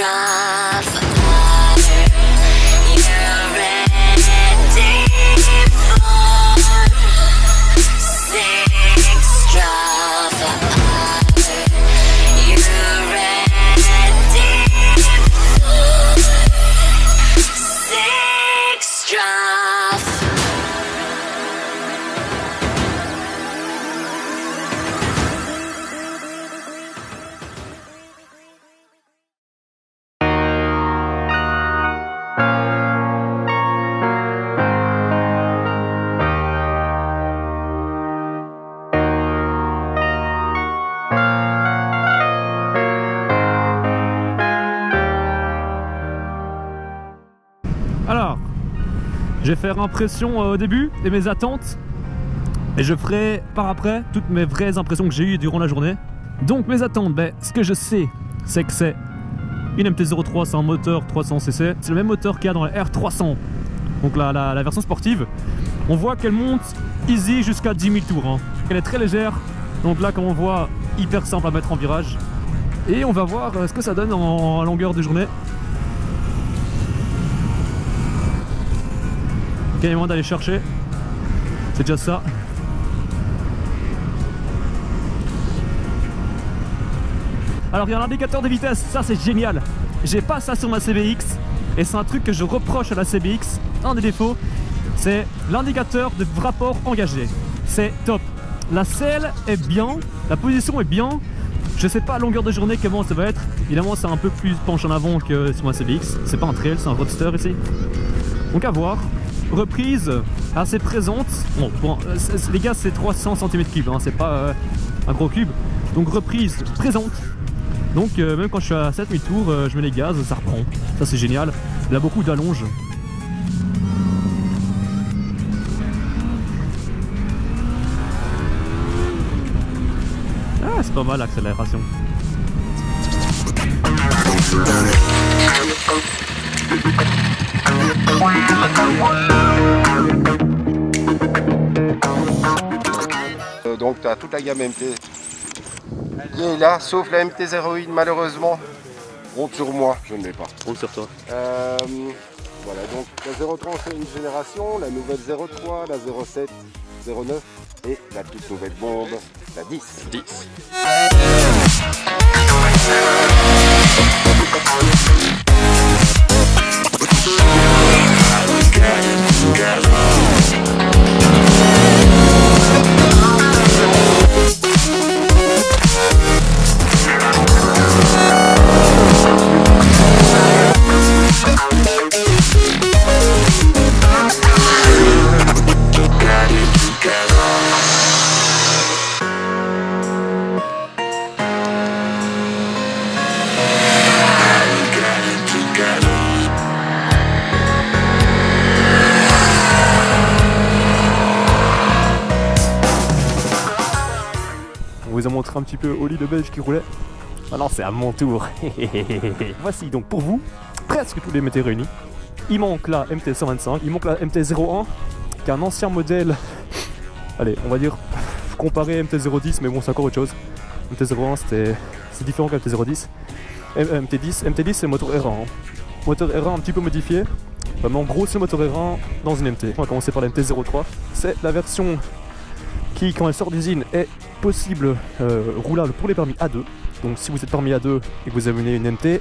drive. You're ready for 6 drive. You're ready for 6 drive. Alors, je vais faire impression au début et mes attentes, et je ferai par après toutes mes vraies impressions que j'ai eues durant la journée. Donc mes attentes, ce que je sais, c'est que c'est une MT-03, c'est un moteur 300cc, c'est le même moteur qu'il y a dans la R300, donc la version sportive. On voit qu'elle monte easy jusqu'à 10 000 tours, hein. Elle est très légère, donc là comme on voit, hyper simple à mettre en virage. Et on va voir ce que ça donne en longueur de journée. Il y a moyen d'aller chercher, c'est déjà ça. Alors il y a un indicateur de vitesse, ça c'est génial. J'ai pas ça sur ma CBX et c'est un truc que je reproche à la CBX. Un des défauts, c'est l'indicateur de rapport engagé. C'est top. La selle est bien, la position est bien. Je sais pas à longueur de journée comment ça va être. Évidemment c'est un peu plus penche en avant que sur ma CBX. C'est pas un trail, c'est un roadster ici. Donc à voir. Reprise assez présente. Bon, les gars, c'est 300 cm3, hein, c'est pas un gros cube. Donc reprise présente. Donc même quand je suis à 7000 tours, je mets les gaz, ça reprend. Ça c'est génial. Il a beaucoup d'allonge. Ah, c'est pas mal l'accélération. Donc tu as toute la gamme MT qui est là, sauf la MT-01 malheureusement. Honte sur moi, je ne l'ai pas. Honte sur toi. Voilà, donc la 03 c'est une génération, la nouvelle 03, la 07, 09 et la toute nouvelle bombe, la 10. 10. On vous a montré un petit peu Oli le Belge qui roulait. Maintenant c'est à mon tour. Voici donc pour vous presque tous les MT réunis. Il manque la MT-125, il manque la MT-01 qui est un ancien modèle. Allez, on va dire comparé MT-010, mais bon c'est encore autre chose. MT-01 c'est différent que MT-010. MT-10 c'est le moteur R1. Hein. Moteur R1 un petit peu modifié. Mais en gros c'est le moteur R1 dans une MT. On va commencer par la MT-03. C'est la version qui, quand elle sort d'usine, est possible roulable pour les permis A2. Donc si vous êtes permis A2 et que vous avez une MT,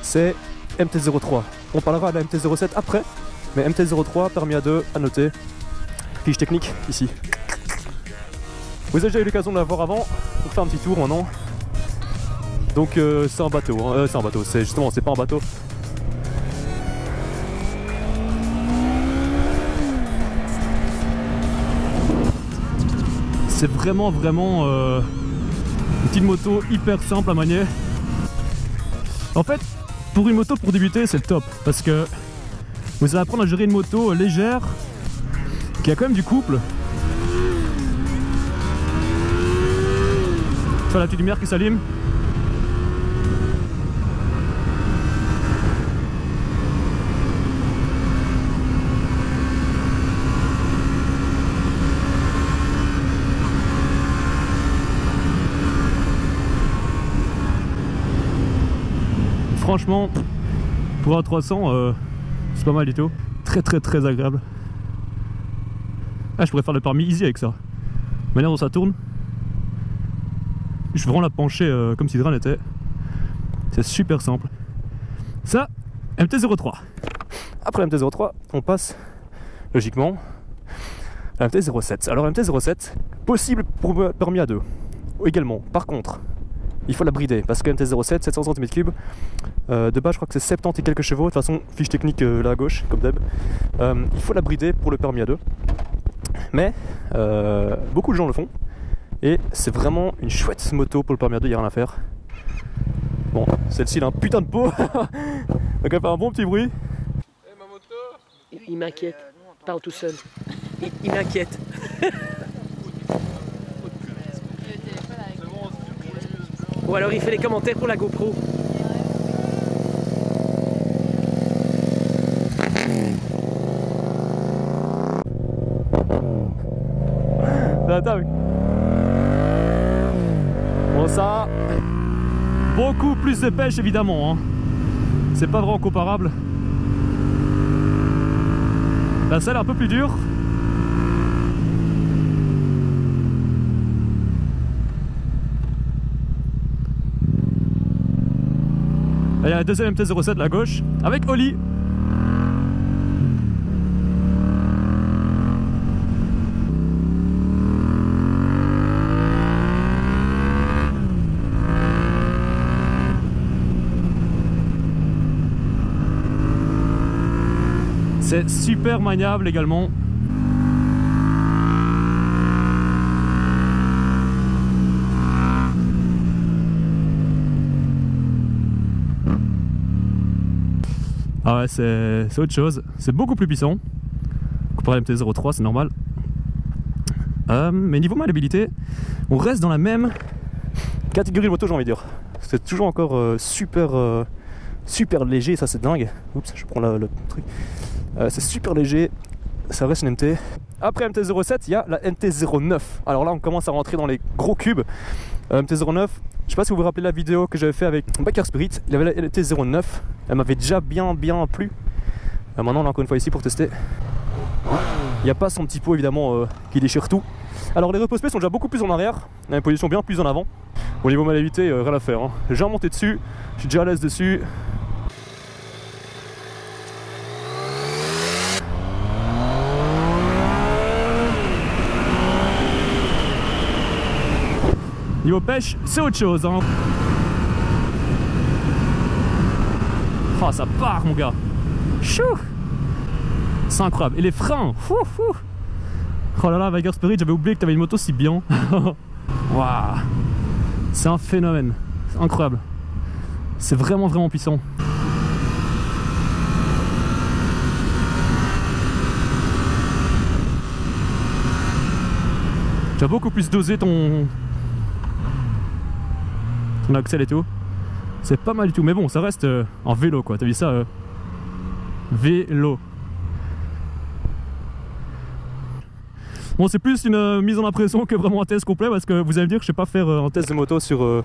c'est MT-03. On parlera de la MT-07 après, mais MT-03, permis A2, à noter. Fiche technique, ici. Vous avez déjà eu l'occasion de la voir avant, on fait un petit tour maintenant. Donc c'est un bateau, hein. C'est un bateau, c'est justement, c'est pas un bateau. C'est vraiment une petite moto hyper simple à manier. En fait, pour une moto pour débuter, c'est le top parce que vous allez apprendre à gérer une moto légère qui a quand même du couple. Tu vois la petite lumière qui s'allume. franchement, pour un 300, c'est pas mal du tout. Très agréable. Ah, je pourrais faire le permis easy avec ça. La manière dont ça tourne. Je vais vraiment la pencher comme si de rien n'était. C'est super simple. Ça, MT-03. Après la MT-03, on passe logiquement à la MT-07. Alors la MT-07, possible pour permis à 2 également. Par contre, il faut la brider parce que MT-07, 700 cm3, de base je crois que c'est 70 et quelques chevaux. De toute façon, fiche technique là à gauche, comme d'hab. Il faut la brider pour le permis à 2. Mais beaucoup de gens le font. Et c'est vraiment une chouette moto pour le permis à 2, il n'y a rien à faire. Bon, celle-ci elle a un putain de pot. Donc elle fait un bon petit bruit. Il m'inquiète, parle tout seul. Il m'inquiète. Ou alors il fait les commentaires pour la GoPro. Attends. Bon ça, beaucoup plus de pêche évidemment, hein. C'est pas vraiment comparable. La selle est un peu plus dure. Il y a la deuxième MT-07 de la gauche avec Oli. C'est super maniable également. Ah ouais, c'est autre chose. C'est beaucoup plus puissant. Comparé à MT-03, c'est normal. Mais niveau maniabilité, on reste dans la même catégorie de moto, j'ai envie de dire. C'est toujours encore super léger, ça c'est dingue. Oups, je prends le truc. C'est super léger, ça reste une MT. Après MT-07, il y a la MT-09. Alors là, on commence à rentrer dans les gros cubes. MT-09, je sais pas si vous vous rappelez la vidéo que j'avais fait avec Biker Spirit. Il y avait la MT-09, elle m'avait déjà bien plu. Maintenant, on est encore une fois ici pour tester. Il n'y a pas son petit pot évidemment qui déchire tout. Alors les repose-pieds sont déjà beaucoup plus en arrière, on a une position bien plus en avant. Au niveau maniabilité, rien à faire, hein. J'ai déjà monté dessus, je suis déjà à l'aise dessus. Niveau pêche, c'est autre chose, hein. Oh, ça part mon gars. Chou. C'est incroyable. Et les freins, fou. Oh là là, Biker Spirit, j'avais oublié que t'avais une moto si bien. Waouh. C'est un phénomène. C'est incroyable. C'est vraiment puissant. Tu as beaucoup plus dosé ton axel et tout. C'est pas mal du tout. Mais bon, ça reste en vélo quoi. T'as vu ça vélo. Bon, c'est plus une mise en impression que vraiment un test complet parce que vous allez me dire que je sais pas faire un test de moto sur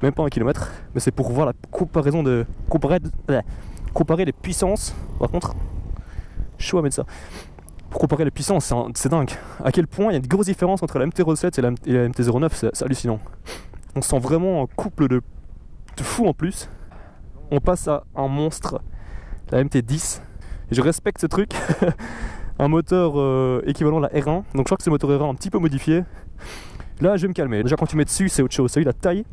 même pas 1 km. Mais c'est pour voir la comparaison de comparer les puissances. Par contre, chaud à mettre ça. Pour comparer les puissances, c'est dingue. À quel point il y a une grosse différence entre la MT-07 et la MT-09, c'est hallucinant. On sent vraiment un couple de fou en plus. On passe à un monstre, la MT-10. Et je respecte ce truc. Un moteur équivalent à la R1. Donc je crois que c'est le moteur R1 un petit peu modifié. Là je vais me calmer. Déjà quand tu mets dessus c'est autre chose. Ça a eu la taille.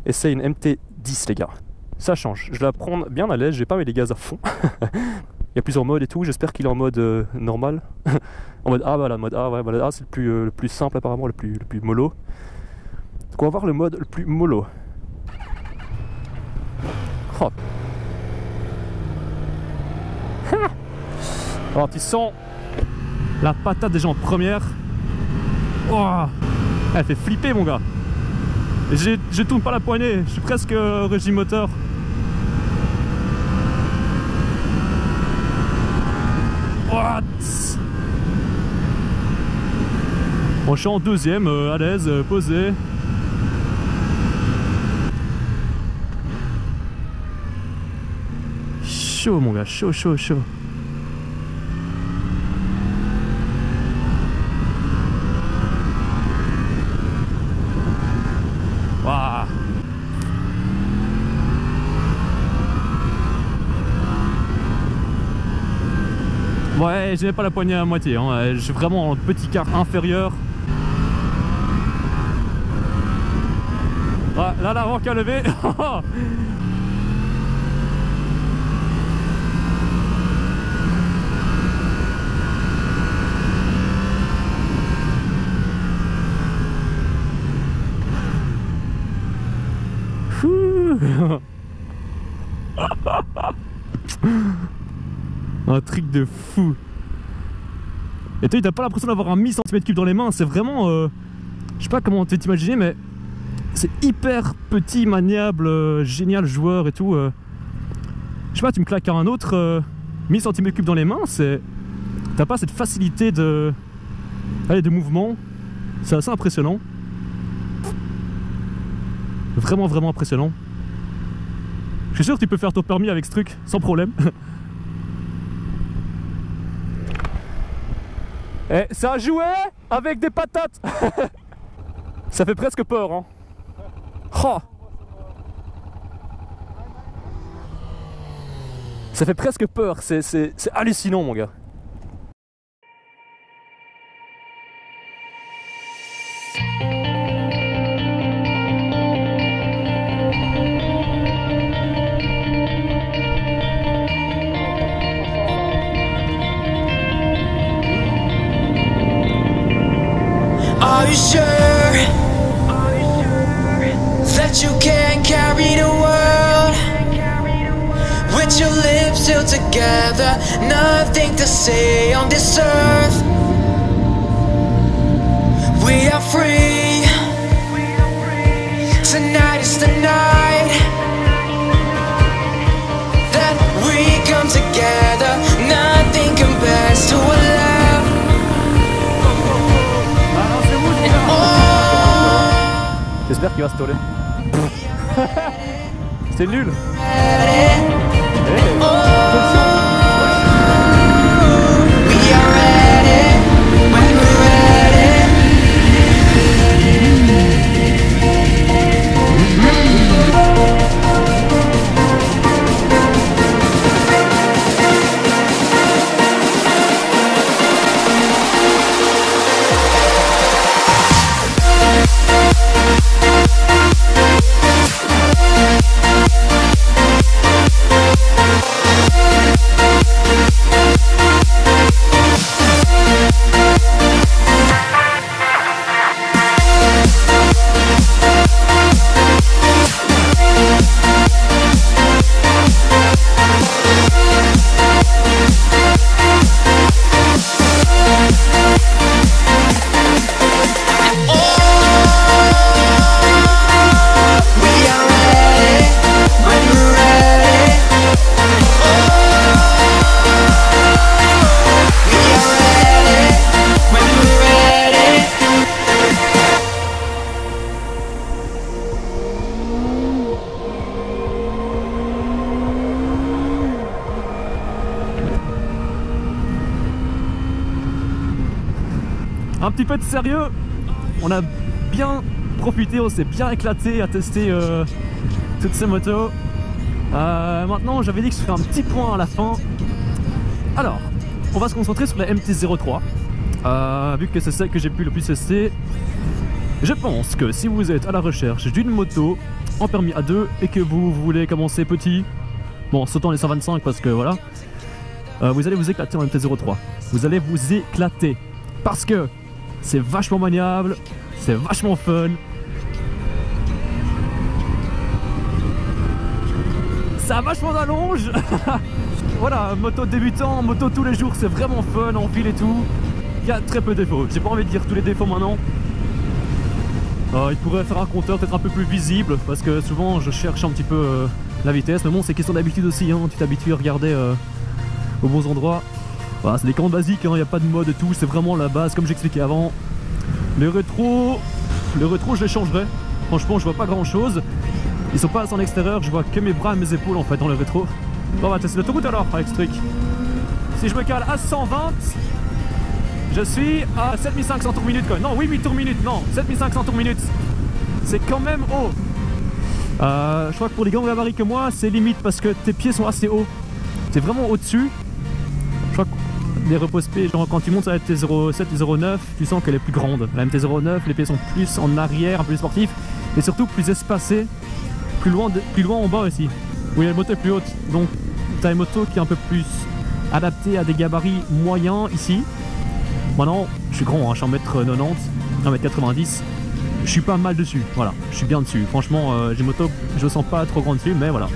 Et c'est une MT-10 les gars. Ça change. Je vais la prendre bien à l'aise. Je vais pas mettre les gaz à fond. Il y a plusieurs modes et tout. J'espère qu'il est en mode normal. En mode A, voilà, mode A, ouais, mode A c'est le plus simple apparemment, le plus mollo. Donc on va voir le mode le plus mollo. Oh. Alors tu sens la patate déjà en première. Oh. Elle fait flipper mon gars. Je tourne pas la poignée, je suis presque régime moteur. What? Bon, je suis en deuxième, à l'aise, posé. chaud mon gars, chaud, chaud, chaud. Waouh. Ouais, je n'ai pas la poignée à moitié, hein. J'ai vraiment un petit quart inférieur. Ah, là, l'avant qui a levé. Un truc de fou. Et toi, t'as pas l'impression d'avoir un 1000 cm3 dans les mains, c'est vraiment... je sais pas comment t'imaginer, mais c'est hyper petit, maniable, génial joueur et tout. Je sais pas, tu me claques un autre 1000 cm3 dans les mains, c'est... T'as pas cette facilité de... Allez, de mouvement. C'est assez impressionnant. Vraiment, vraiment impressionnant. Je suis sûr que tu peux faire ton permis avec ce truc, sans problème. Eh, c'est un jouet avec des patates. Ça fait presque peur, hein. Oh. Ça fait presque peur, c'est hallucinant, mon gars. Are you sure that you can carry the world with your lips still together? Nothing to say on this earth. We are free. Tonight is the night that we come together. Nothing compares to a love. J'espère qu'il va se toller. C'est nul. Un petit peu de sérieux, on a bien profité, on s'est bien éclaté à tester toutes ces motos. Maintenant j'avais dit que je ferais un petit point à la fin. Alors, on va se concentrer sur la MT-03, vu que c'est celle que j'ai pu le plus tester. Je pense que si vous êtes à la recherche d'une moto en permis A2 et que vous voulez commencer petit, bon, sautant les 125 parce que voilà, vous allez vous éclater en MT-03. Vous allez vous éclater parce que c'est vachement maniable, c'est vachement fun. Ça a vachement d'allonge. Voilà, moto débutant, moto tous les jours, c'est vraiment fun, en file et tout. Il y a très peu de défauts, j'ai pas envie de dire tous les défauts maintenant. Il pourrait faire un compteur peut-être un peu plus visible parce que souvent je cherche un petit peu la vitesse, mais bon, c'est question d'habitude aussi, hein. Tu t'habitues à regarder aux bons endroits. Voilà, c'est des commandes basiques, il n'y a pas de mode et tout, c'est vraiment la base comme j'expliquais avant. Les rétros je les changerai. Franchement je vois pas grand chose. Ils sont pas assez en extérieur, je vois que mes bras et mes épaules en fait dans les rétros. Bon, on va tester l'autoroute alors avec ce truc. Si je me cale à 120, je suis à 7500 tours minute quand même. Non, 8000 tours minute, non, 7500 tours minute. C'est quand même haut. Je crois que pour les grands gabarits que moi, c'est limite parce que tes pieds sont assez hauts. C'est vraiment au-dessus. Je crois que les repose-pieds, genre quand tu montes à la MT-07 et 09, tu sens qu'elle est plus grande. La MT-09, les pieds sont plus en arrière, un peu plus sportifs, et surtout plus espacés, plus loin en bas aussi. Oui, la moto est plus haute, donc tu as une moto qui est un peu plus adaptée à des gabarits moyens ici. Maintenant, je suis grand, hein, je suis 1m90, 1m90. Je suis pas mal dessus, voilà, je suis bien dessus. Franchement, j'ai une moto, je me sens pas trop grand dessus, mais voilà.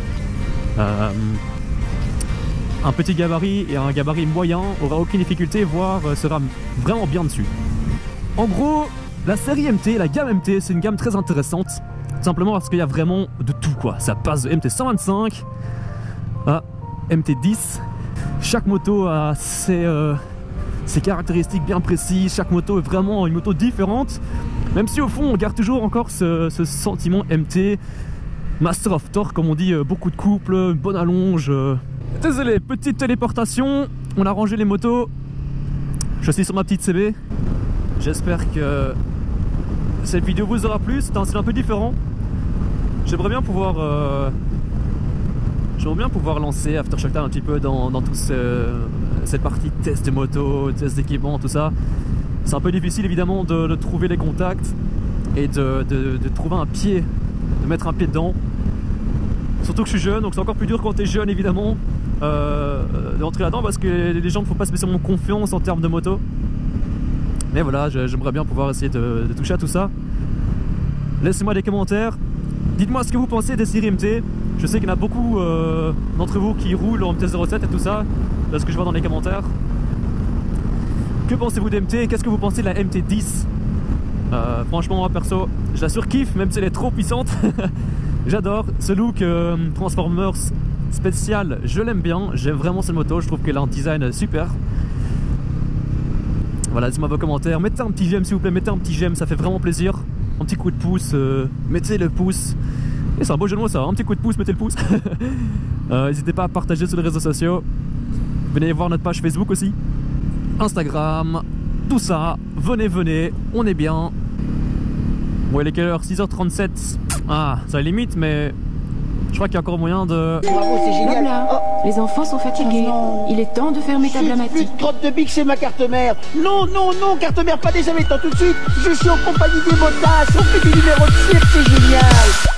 Un petit gabarit et un gabarit moyen aura aucune difficulté, voire sera vraiment bien dessus. En gros, la série MT, la gamme MT, c'est une gamme très intéressante. Simplement parce qu'il y a vraiment de tout, quoi. Ça passe de MT125 à MT10. Chaque moto a ses caractéristiques bien précises. Chaque moto est vraiment une moto différente. Même si au fond, on garde toujours encore ce sentiment MT. Master of Torque, comme on dit, beaucoup de couple, une bonne allonge. Désolé, petite téléportation. On a rangé les motos. Je suis sur ma petite CB. J'espère que cette vidéo vous aura plu. C'est un style un peu différent. J'aimerais bien pouvoir lancer Aftershock Time un petit peu dans toute cette partie test de moto, test d'équipement, tout ça. C'est un peu difficile évidemment de trouver les contacts et de trouver un pied, de mettre un pied dedans. Surtout que je suis jeune, donc c'est encore plus dur quand tu es jeune évidemment d'entrer là-dedans parce que les gens ne font pas spécialement confiance en termes de moto. Mais voilà, j'aimerais bien pouvoir essayer de toucher à tout ça. Laissez-moi des commentaires. Dites-moi ce que vous pensez des séries MT. Je sais qu'il y en a beaucoup d'entre vous qui roulent en MT-07 et tout ça, parce que je vois dans les commentaires. Que pensez-vous de MT? Qu'est-ce que vous pensez de la MT10? Franchement, moi perso, je la surkiffe, même si elle est trop puissante. J'adore ce look Transformers spécial, je l'aime bien. J'aime vraiment cette moto, je trouve qu'elle a un design super. Voilà, dites-moi vos commentaires. Mettez un petit j'aime s'il vous plaît, mettez un petit j'aime, ça fait vraiment plaisir. Un petit coup de pouce, mettez le pouce. Et c'est un beau jeu de mots ça, un petit coup de pouce, mettez le pouce. N'hésitez pas à partager sur les réseaux sociaux. Venez voir notre page Facebook aussi, Instagram, tout ça. Venez, on est bien. Bon, il est quelle heure? 6h37. Ah, ça limite, mais je crois qu'il y a encore moyen de... Bravo, c'est génial. Voilà, les enfants sont fatigués. Il est temps de fermer ta Plus blamatique. de crotte de bique, c'est ma carte mère. Non, carte mère, pas des amis, tout de suite. Je suis en compagnie des motards, on fait du numéro de cirque, c'est génial.